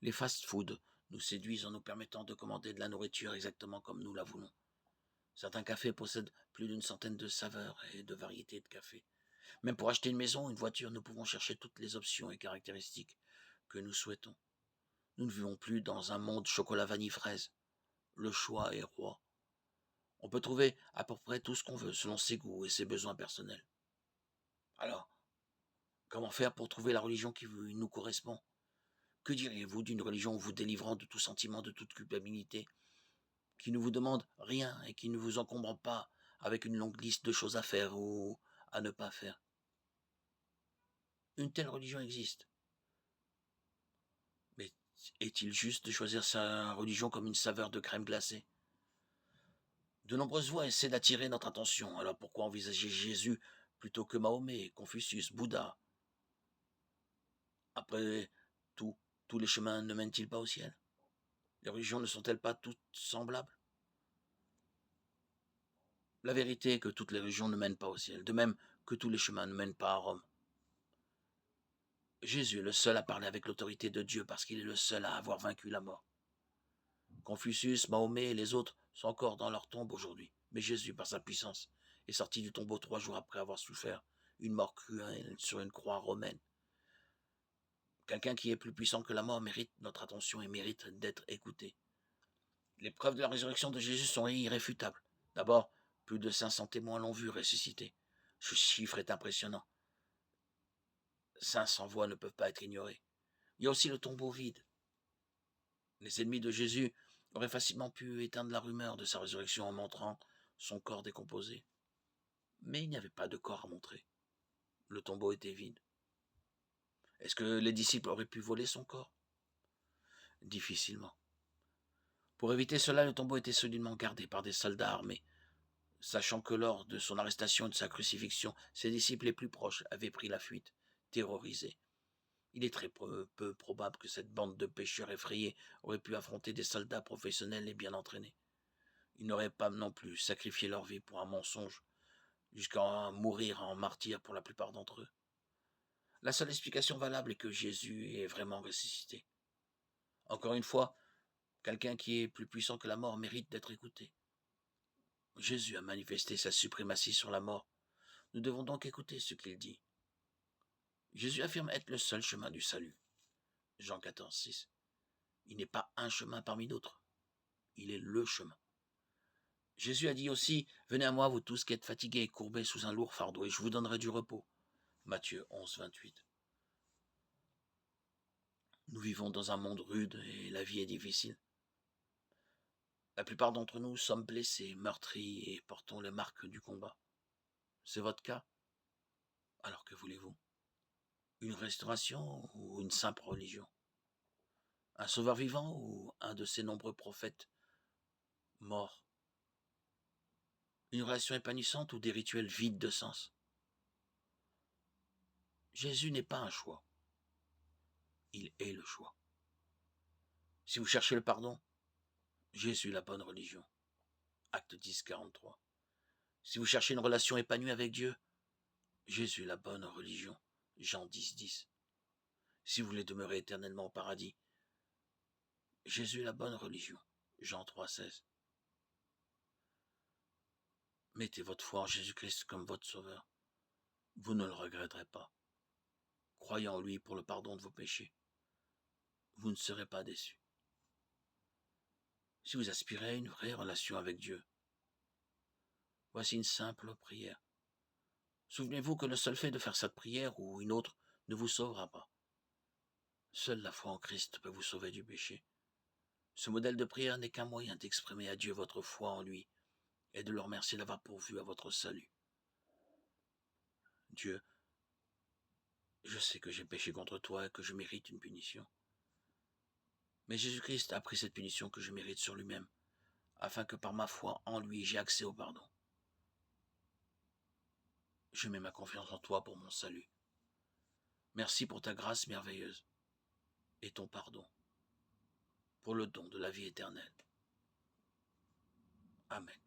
Les fast-foods nous séduisent en nous permettant de commander de la nourriture exactement comme nous la voulons. Certains cafés possèdent plus d'une centaine de saveurs et de variétés de café. Même pour acheter une maison ou une voiture, nous pouvons chercher toutes les options et caractéristiques que nous souhaitons. Nous ne vivons plus dans un monde chocolat vanille fraise. Le choix est roi. On peut trouver à peu près tout ce qu'on veut selon ses goûts et ses besoins personnels. Alors, comment faire pour trouver la religion qui nous correspond? Que diriez-vous d'une religion vous délivrant de tout sentiment, de toute culpabilité, qui ne vous demande rien et qui ne vous encombre pas avec une longue liste de choses à faire ou à ne pas faire? Une telle religion existe. Mais est-il juste de choisir sa religion comme une saveur de crème glacée? De nombreuses voix essaient d'attirer notre attention, alors pourquoi envisager Jésus plutôt que Mahomet, Confucius, Bouddha? Après tout, tous les chemins ne mènent-ils pas au ciel? Les religions ne sont-elles pas toutes semblables? La vérité est que toutes les religions ne mènent pas au ciel, de même que tous les chemins ne mènent pas à Rome. Jésus est le seul à parler avec l'autorité de Dieu parce qu'il est le seul à avoir vaincu la mort. Confucius, Mahomet et les autres sont encore dans leur tombe aujourd'hui. Mais Jésus, par sa puissance, est sorti du tombeau 3 jours après avoir souffert une mort cruelle sur une croix romaine. Quelqu'un qui est plus puissant que la mort mérite notre attention et mérite d'être écouté. Les preuves de la résurrection de Jésus sont irréfutables. D'abord, plus de 500 témoins l'ont vu ressusciter. Ce chiffre est impressionnant. 500 voix ne peuvent pas être ignorées. Il y a aussi le tombeau vide. Les ennemis de Jésus auraient facilement pu éteindre la rumeur de sa résurrection en montrant son corps décomposé. Mais il n'y avait pas de corps à montrer. Le tombeau était vide. Est-ce que les disciples auraient pu voler son corps? Difficilement. Pour éviter cela, le tombeau était solidement gardé par des soldats armés. Sachant que lors de son arrestation et de sa crucifixion, ses disciples les plus proches avaient pris la fuite, terrorisés. Il est très peu probable que cette bande de pêcheurs effrayés aurait pu affronter des soldats professionnels et bien entraînés. Ils n'auraient pas non plus sacrifié leur vie pour un mensonge, jusqu'à mourir en martyrs pour la plupart d'entre eux. La seule explication valable est que Jésus est vraiment ressuscité. Encore une fois, quelqu'un qui est plus puissant que la mort mérite d'être écouté. Jésus a manifesté sa suprématie sur la mort. Nous devons donc écouter ce qu'il dit. Jésus affirme être le seul chemin du salut. Jean 14, 6. Il n'est pas un chemin parmi d'autres. Il est le chemin. Jésus a dit aussi, venez à moi, vous tous qui êtes fatigués et courbés sous un lourd fardeau, et je vous donnerai du repos. Matthieu 11, 28. Nous vivons dans un monde rude et la vie est difficile. La plupart d'entre nous sommes blessés, meurtris et portons les marques du combat. C'est votre cas? Alors que voulez-vous? Une restauration ou une simple religion? Un sauveur vivant ou un de ces nombreux prophètes morts? Une relation épanouissante ou des rituels vides de sens? Jésus n'est pas un choix. Il est le choix. Si vous cherchez le pardon, Jésus est la bonne religion. Acte 10, 43. Si vous cherchez une relation épanouie avec Dieu, Jésus est la bonne religion. Jean 10, 10. Si vous voulez demeurer éternellement au paradis, Jésus est la bonne religion. Jean 3, 16. Mettez votre foi en Jésus-Christ comme votre sauveur. Vous ne le regretterez pas. Croyez en lui pour le pardon de vos péchés. Vous ne serez pas déçus. Si vous aspirez à une vraie relation avec Dieu, voici une simple prière. Souvenez-vous que le seul fait de faire cette prière ou une autre ne vous sauvera pas. Seule la foi en Christ peut vous sauver du péché. Ce modèle de prière n'est qu'un moyen d'exprimer à Dieu votre foi en lui et de le remercier d'avoir pourvu à votre salut. Dieu, je sais que j'ai péché contre toi et que je mérite une punition. Mais Jésus-Christ a pris cette punition que je mérite sur lui-même, afin que par ma foi en lui j'ai accès au pardon. Je mets ma confiance en toi pour mon salut. Merci pour ta grâce merveilleuse et ton pardon, pour le don de la vie éternelle. Amen.